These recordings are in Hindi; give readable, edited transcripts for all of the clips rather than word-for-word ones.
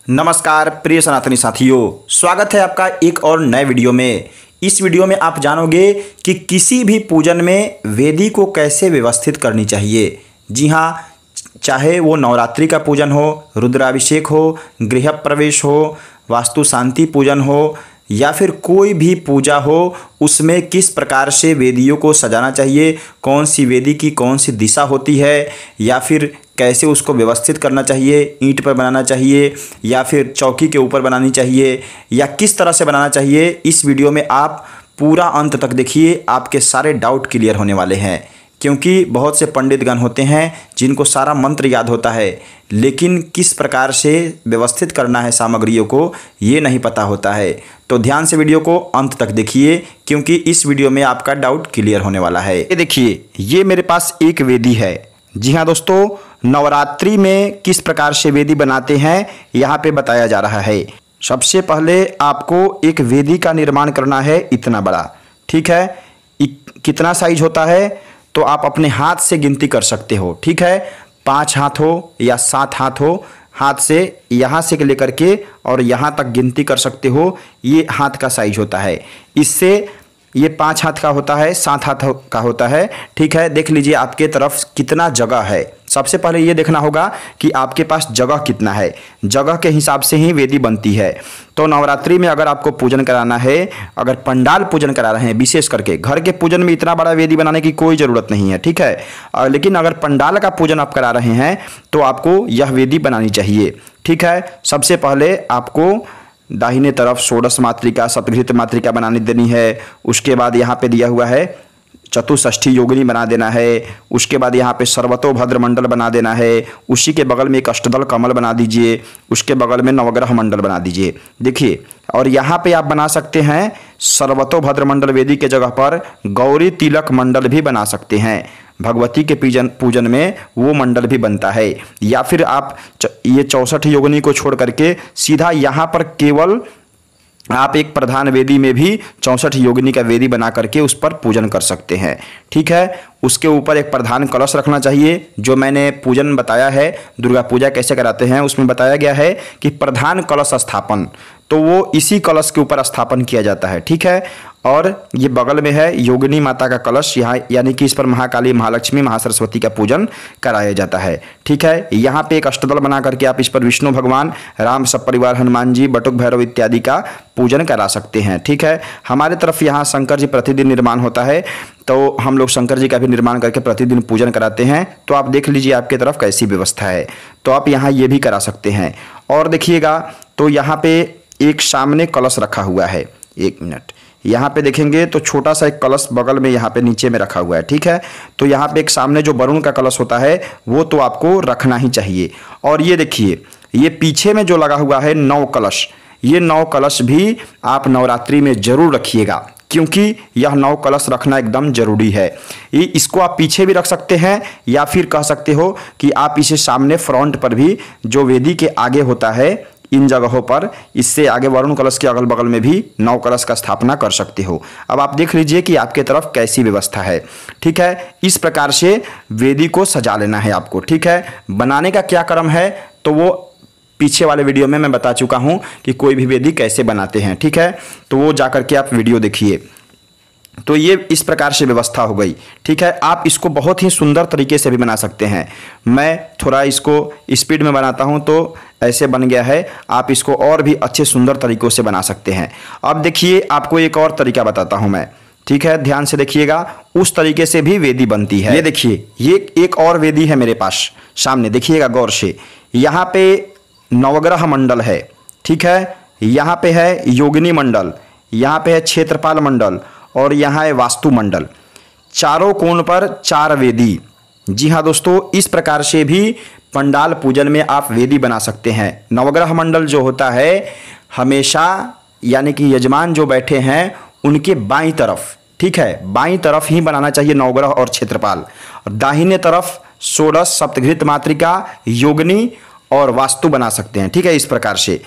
नमस्कार प्रिय सनातनी साथियों, स्वागत है आपका एक और नए वीडियो में। इस वीडियो में आप जानोगे कि किसी भी पूजन में वेदी को कैसे व्यवस्थित करनी चाहिए। जी हाँ, चाहे वो नवरात्रि का पूजन हो, रुद्राभिषेक हो, गृह प्रवेश हो, वास्तु शांति पूजन हो या फिर कोई भी पूजा हो, उसमें किस प्रकार से वेदियों को सजाना चाहिए, कौन सी वेदी की कौन सी दिशा होती है, या फिर कैसे उसको व्यवस्थित करना चाहिए, ईंट पर बनाना चाहिए या फिर चौकी के ऊपर बनानी चाहिए या किस तरह से बनाना चाहिए। इस वीडियो में आप पूरा अंत तक देखिए, आपके सारे डाउट क्लियर होने वाले हैं। क्योंकि बहुत से पंडितगण होते हैं जिनको सारा मंत्र याद होता है, लेकिन किस प्रकार से व्यवस्थित करना है सामग्रियों को ये नहीं पता होता है। तो ध्यान से वीडियो को अंत तक देखिए, क्योंकि इस वीडियो में आपका डाउट क्लियर होने वाला है। ये देखिए, ये मेरे पास एक वेदी है। जी हाँ दोस्तों, नवरात्रि में किस प्रकार से वेदी बनाते हैं यहाँ पे बताया जा रहा है। सबसे पहले आपको एक वेदी का निर्माण करना है इतना बड़ा, ठीक है। कितना साइज होता है तो आप अपने हाथ से गिनती कर सकते हो, ठीक है। 5 हाथ हो या 7 हाथ हो, हाथ से यहाँ से लेकर के और यहाँ तक गिनती कर सकते हो। ये हाथ का साइज होता है। इससे ये 5 हाथ का होता है, 7 हाथ का होता है, ठीक है। देख लीजिए आपके तरफ कितना जगह है। सबसे पहले ये देखना होगा कि आपके पास जगह कितना है। जगह के हिसाब से ही वेदी बनती है। तो नवरात्रि में अगर आपको पूजन कराना है, अगर पंडाल पूजन करा रहे हैं, विशेष करके घर के पूजन में इतना बड़ा वेदी बनाने की कोई ज़रूरत नहीं है, ठीक है। लेकिन अगर पंडाल का पूजन आप करा रहे हैं तो आपको यह वेदी बनानी चाहिए, ठीक है। सबसे पहले आपको दाहिने तरफ षोडश मातृका, सप्तघृत मातृका बनाने देनी है। उसके बाद यहाँ पे दिया हुआ है चतुष्षष्ठी योगिनी बना देना है। उसके बाद यहाँ पे सर्वतोभद्र मंडल बना देना है। उसी के बगल में एक अष्टदल कमल बना दीजिए। उसके बगल में नवग्रह मंडल बना दीजिए। देखिए, और यहाँ पे आप बना सकते हैं सर्वतोभद्र मंडल वेदी के जगह पर गौरी तिलक मंडल भी बना सकते हैं। भगवती के पूजन में वो मंडल भी बनता है। या फिर आप ये 64 योगिनी को छोड़ करके सीधा यहाँ पर केवल आप एक प्रधान वेदी में भी 64 योगिनी का वेदी बना करके उस पर पूजन कर सकते हैं, ठीक है। उसके ऊपर एक प्रधान कलश रखना चाहिए। जो मैंने पूजन बताया है, दुर्गा पूजा कैसे कराते हैं, उसमें बताया गया है कि प्रधान कलश स्थापन, तो वो इसी कलश के ऊपर स्थापन किया जाता है, ठीक है। और ये बगल में है योगिनी माता का कलश, यहाँ यानी कि इस पर महाकाली, महालक्ष्मी, महासरस्वती का पूजन कराया जाता है, ठीक है। यहाँ पे एक अष्टदल बना करके आप इस पर विष्णु भगवान, राम सपरिवार, हनुमान जी, बटुक भैरव इत्यादि का पूजन करा सकते हैं, ठीक है। हमारे तरफ यहाँ शंकर जी प्रतिदिन निर्माण होता है, तो हम लोग शंकर जी का भी निर्माण करके प्रतिदिन पूजन कराते हैं। तो आप देख लीजिए आपके तरफ कैसी व्यवस्था है, तो आप यहाँ ये भी करा सकते हैं। और देखिएगा तो यहाँ पे एक सामने कलश रखा हुआ है। एक मिनट, यहाँ पे देखेंगे तो छोटा सा एक कलश बगल में यहाँ पे नीचे में रखा हुआ है, ठीक है। तो यहाँ पे एक सामने जो वरुण का कलश होता है वो तो आपको रखना ही चाहिए। और ये देखिए, ये पीछे में जो लगा हुआ है 9 कलश, ये 9 कलश भी आप नवरात्रि में जरूर रखिएगा, क्योंकि यह 9 कलश रखना एकदम जरूरी है। ये इसको आप पीछे भी रख सकते हैं या फिर कह सकते हो कि आप इसे सामने फ्रंट पर भी, जो वेदी के आगे होता है इन जगहों पर, इससे आगे वरुण कलश के अगल बगल में भी 9 कलश का स्थापना कर सकते हो। अब आप देख लीजिए कि आपके तरफ कैसी व्यवस्था है, ठीक है। इस प्रकार से वेदी को सजा लेना है आपको, ठीक है। बनाने का क्या क्रम है तो वो पीछे वाले वीडियो में मैं बता चुका हूं कि कोई भी वेदी कैसे बनाते हैं, ठीक है। तो वो जाकर के आप वीडियो देखिए। तो ये इस प्रकार से व्यवस्था हो गई, ठीक है। आप इसको बहुत ही सुंदर तरीके से भी बना सकते हैं। मैं थोड़ा इसको स्पीड में बनाता हूं तो ऐसे बन गया है। आप इसको और भी अच्छे सुंदर तरीकों से बना सकते हैं। अब देखिए, आपको एक और तरीका बताता हूं मैं, ठीक है। ध्यान से देखिएगा, उस तरीके से भी वेदी बनती है। ये देखिए, ये एक और वेदी है मेरे पास सामने, देखिएगा गौर से। यहाँ पे नवग्रह मंडल है, ठीक है। यहाँ पे है योगिनी मंडल, यहाँ पे है क्षेत्रपाल मंडल और यहाँ है वास्तु मंडल। चारों कोण पर 4 वेदी। जी हाँ दोस्तों, इस प्रकार से भी पंडाल पूजन में आप वेदी बना सकते हैं। नवग्रह मंडल जो होता है हमेशा, यानी कि यजमान जो बैठे हैं उनके बाईं तरफ, ठीक है, बाईं तरफ ही बनाना चाहिए नवग्रह और क्षेत्रपाल। और दाहिने तरफ षोडश, सप्तघृत मातृका, योगिनी और वास्तु बना सकते हैं, ठीक है। इस प्रकार से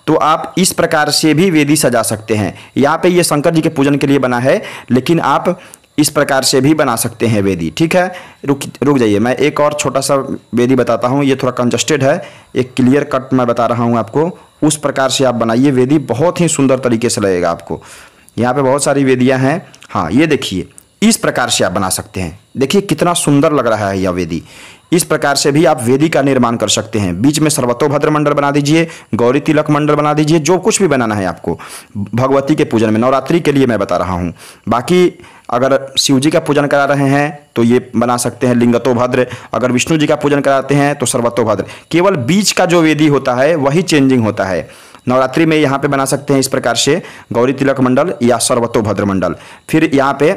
तो आप इस प्रकार से भी वेदी सजा सकते हैं। यहाँ पे ये शंकर जी के पूजन के लिए बना है, लेकिन आप इस प्रकार से भी बना सकते हैं वेदी, ठीक है। रुक जाइए, मैं एक और छोटा सा वेदी बताता हूँ। ये थोड़ा कंजस्टेड है, एक क्लियर कट मैं बता रहा हूँ आपको, उस प्रकार से आप बनाइए वेदी, बहुत ही सुंदर तरीके से लगेगा आपको। यहाँ पे बहुत सारी वेदियाँ हैं। हाँ, ये देखिए, इस प्रकार से आप बना सकते हैं। देखिए कितना सुंदर लग रहा है यह वेदी। इस प्रकार से भी आप वेदी का निर्माण कर सकते हैं। बीच में सर्वतोभद्र मंडल बना दीजिए, गौरी तिलक मंडल बना दीजिए, जो कुछ भी बनाना है आपको भगवती के पूजन में, नवरात्रि के लिए मैं बता रहा हूँ। बाकी अगर शिव जी का पूजन करा रहे हैं तो ये बना सकते हैं लिंगतोभद्र, अगर विष्णु जी का पूजन कराते हैं तो सर्वतोभद्र। केवल बीच का जो वेदी होता है वही चेंजिंग होता है। नवरात्रि में यहाँ पे बना सकते हैं इस प्रकार से गौरी तिलक मंडल या सर्वतोभद्र मंडल। फिर यहाँ पे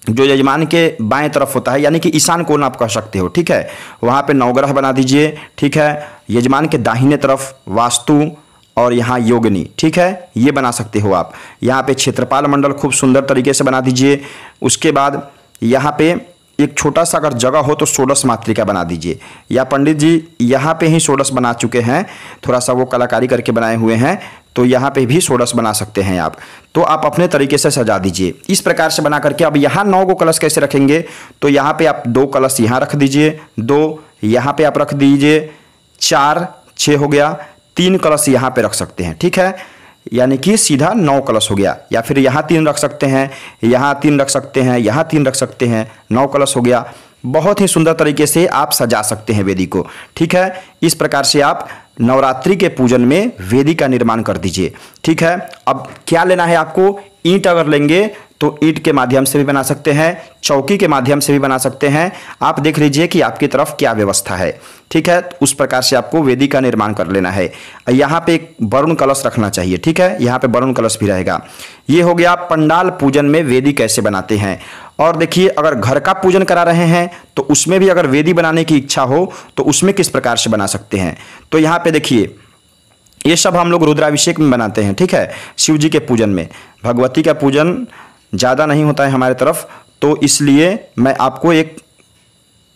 जो यजमान के बाएं तरफ होता है, यानी कि ईशान कोण आप कह सकते हो, ठीक है, वहाँ पे नवग्रह बना दीजिए, ठीक है। यजमान के दाहिने तरफ वास्तु और यहाँ योगिनी, ठीक है, ये बना सकते हो आप। यहाँ पे क्षेत्रपाल मंडल खूब सुंदर तरीके से बना दीजिए। उसके बाद यहाँ पे एक छोटा सा अगर जगह हो तो षोडश मातृका बना दीजिए, या पंडित जी यहाँ पे ही षोडश बना चुके हैं, थोड़ा सा वो कलाकारी करके बनाए हुए हैं, तो यहाँ पे भी षोडश बना सकते हैं आप। तो आप अपने तरीके से सजा दीजिए इस प्रकार से बना करके। अब यहाँ 9 गो कलश कैसे रखेंगे, तो यहाँ पे आप 2 कलश यहाँ रख दीजिए, 2 यहाँ पे आप रख दीजिए, 4 6 हो गया, 3 कलश यहाँ पे रख सकते हैं, ठीक है, यानी कि सीधा 9 कलश हो गया। या फिर यहाँ 3 रख सकते हैं, यहाँ 3 रख सकते हैं, यहाँ 3 रख सकते हैं, 9 कलश हो गया। बहुत ही सुंदर तरीके से आप सजा सकते हैं वेदी को, ठीक है। इस प्रकार से आप नवरात्रि के पूजन में वेदी का निर्माण कर दीजिए, ठीक है। अब क्या लेना है आपको, ईंट अगर लेंगे तो ईंट के माध्यम से भी बना सकते हैं, चौकी के माध्यम से भी बना सकते हैं। आप देख लीजिए कि आपकी तरफ क्या व्यवस्था है, ठीक है। उस प्रकार से आपको वेदी का निर्माण कर लेना है। यहाँ पे एक वरुण कलश रखना चाहिए, ठीक है, यहाँ पे वरुण कलश भी रहेगा। ये हो गया पंडाल पूजन में वेदी कैसे बनाते हैं। और देखिए, अगर घर का पूजन करा रहे हैं तो उसमें भी अगर वेदी बनाने की इच्छा हो तो उसमें किस प्रकार से बना सकते हैं। तो यहाँ पे देखिए, ये सब हम लोग रुद्राभिषेक में बनाते हैं, ठीक है, शिव जी के पूजन में। भगवती का पूजन ज़्यादा नहीं होता है हमारे तरफ, तो इसलिए मैं आपको एक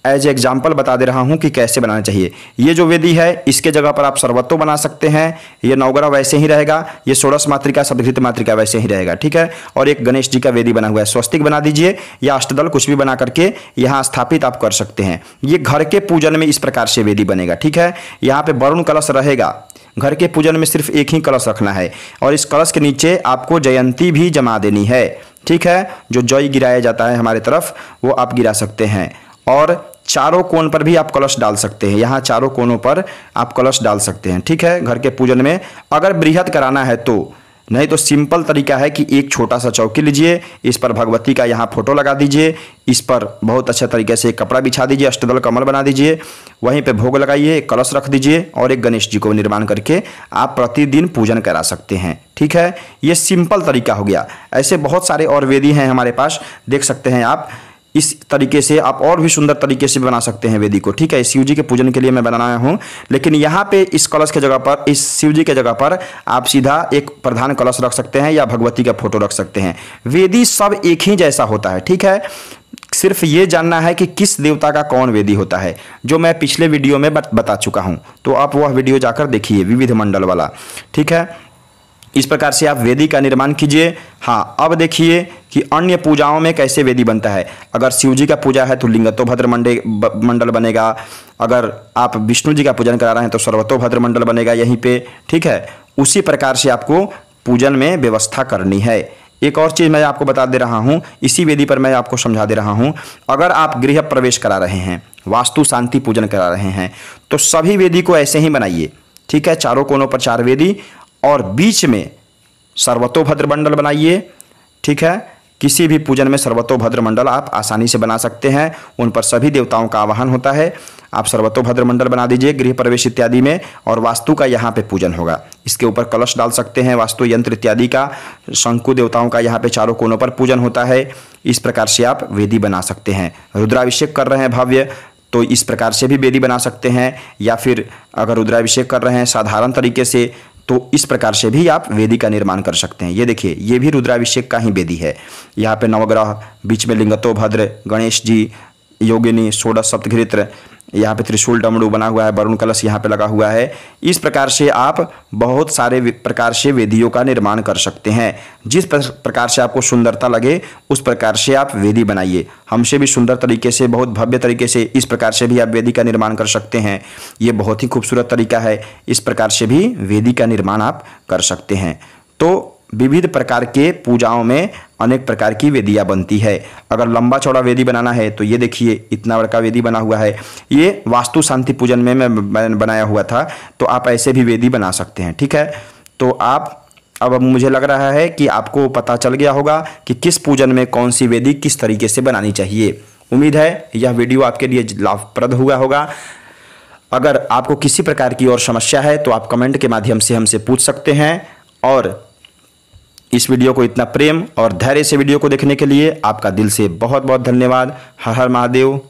एज एग्जाम्पल बता दे रहा हूं कि कैसे बनाना चाहिए। ये जो वेदी है इसके जगह पर आप सर्वतो बना सकते हैं, ये नवग्रह वैसे ही रहेगा, ये षोडश मातृका सप्तघृत मातृका वैसे ही रहेगा, ठीक है। और एक गणेश जी का वेदी बना हुआ है, स्वस्तिक बना दीजिए या अष्टदल कुछ भी बना करके यहाँ स्थापित आप कर सकते हैं। ये घर के पूजन में इस प्रकार से वेदी बनेगा, ठीक है। यहाँ पे वरुण कलश रहेगा, घर के पूजन में सिर्फ एक ही कलश रखना है, और इस कलश के नीचे आपको जयंती भी जमा देनी है, ठीक है। जो जय गिराया जाता है हमारे तरफ वो आप गिरा सकते हैं। और चारों कोण पर भी आप कलश डाल सकते हैं, यहाँ चारों कोनों पर आप कलश डाल सकते हैं, ठीक है, घर के पूजन में। अगर बृहद कराना है तो, नहीं तो सिंपल तरीका है कि एक छोटा सा चौकी लीजिए, इस पर भगवती का यहाँ फोटो लगा दीजिए, इस पर बहुत अच्छे तरीके से एक कपड़ा बिछा दीजिए, अष्टदल कमल बना दीजिए, वहीं पे भोग लगाइए, एक कलश रख दीजिए और एक गणेश जी को निर्माण करके आप प्रतिदिन पूजन करा सकते हैं, ठीक है। ये सिंपल तरीका हो गया। ऐसे बहुत सारे और वेदी हैं हमारे पास, देख सकते हैं आप। इस तरीके से आप और भी सुंदर तरीके से बना सकते हैं वेदी को, ठीक है। शिव जी के पूजन के लिए मैं बनाया हूँ, लेकिन यहाँ पे इस कलश के जगह पर, इस शिव जी के जगह पर आप सीधा एक प्रधान कलश रख सकते हैं या भगवती का फोटो रख सकते हैं। वेदी सब एक ही जैसा होता है, ठीक है। सिर्फ ये जानना है कि किस देवता का कौन वेदी होता है, जो मैं पिछले वीडियो में बता चुका हूँ, तो आप वह वीडियो जाकर देखिए, विविध मंडल वाला, ठीक है। इस प्रकार से आप वेदी का निर्माण कीजिए। हाँ, अब देखिए कि अन्य पूजाओं में कैसे वेदी बनता है। अगर शिव जी का पूजा है तो लिंगतोभद्र मंडल बनेगा, अगर आप विष्णु जी का पूजन करा रहे हैं तो सर्वतोभद्र मंडल बनेगा यहीं पे, ठीक है। उसी प्रकार से आपको पूजन में व्यवस्था करनी है। एक और चीज़ मैं आपको बता दे रहा हूँ, इसी वेदी पर मैं आपको समझा दे रहा हूँ। अगर आप गृह प्रवेश करा रहे हैं, वास्तु शांति पूजन करा रहे हैं, तो सभी वेदी को ऐसे ही बनाइए, ठीक है। चारों कोनों पर 4 वेदी और बीच में सर्वतोभद्र मंडल बनाइए, ठीक है। किसी भी पूजन में सर्वतोभद्र मंडल आप आसानी से बना सकते हैं, उन पर सभी देवताओं का आवाहन होता है। आप सर्वतोभद्र मंडल बना दीजिए गृह प्रवेश इत्यादि में, और वास्तु का यहाँ पे पूजन होगा। इसके ऊपर कलश डाल सकते हैं, वास्तु यंत्र इत्यादि का, शंकु देवताओं का यहाँ पे चारों कोनों पर पूजन होता है। इस प्रकार से आप वेदी बना सकते हैं। रुद्राभिषेक कर रहे हैं भव्य, तो इस प्रकार से भी वेदी बना सकते हैं, या फिर अगर रुद्राभिषेक कर रहे हैं साधारण तरीके से तो इस प्रकार से भी आप वेदी का निर्माण कर सकते हैं। ये देखिए, ये भी रुद्राभिषेक का ही वेदी है। यहाँ पे नवग्रह, बीच में लिंगतोभद्र, गणेश जी, योगिनी, षोडश सप्तघृत, यहाँ पे त्रिशूल डमरू बना हुआ है, वरुण कलश यहाँ पे लगा हुआ है। इस प्रकार से आप बहुत सारे प्रकार से वेदियों का निर्माण कर सकते हैं। जिस प्रकार से आपको सुंदरता लगे उस प्रकार से आप वेदी बनाइए। हमसे भी सुंदर तरीके से, बहुत भव्य तरीके से इस प्रकार से भी आप वेदी का निर्माण कर सकते हैं। ये बहुत ही खूबसूरत तरीका है। इस प्रकार से भी वेदी का निर्माण आप कर सकते हैं। तो विविध प्रकार के पूजाओं में अनेक प्रकार की वेदियां बनती है। अगर लंबा चौड़ा वेदी बनाना है तो ये देखिए इतना बड़ा वेदी बना हुआ है। ये वास्तु शांति पूजन में मैं बनाया हुआ था, तो आप ऐसे भी वेदी बना सकते हैं। ठीक है, तो आप अब मुझे लग रहा है कि आपको पता चल गया होगा कि किस पूजन में कौन सी वेदी किस तरीके से बनानी चाहिए। उम्मीद है यह वीडियो आपके लिए लाभप्रद हुआ होगा। अगर आपको किसी प्रकार की और समस्या है तो आप कमेंट के माध्यम से हमसे पूछ सकते हैं। और इस वीडियो को इतना प्रेम और धैर्य से वीडियो को देखने के लिए आपका दिल से बहुत बहुत धन्यवाद। हर हर महादेव।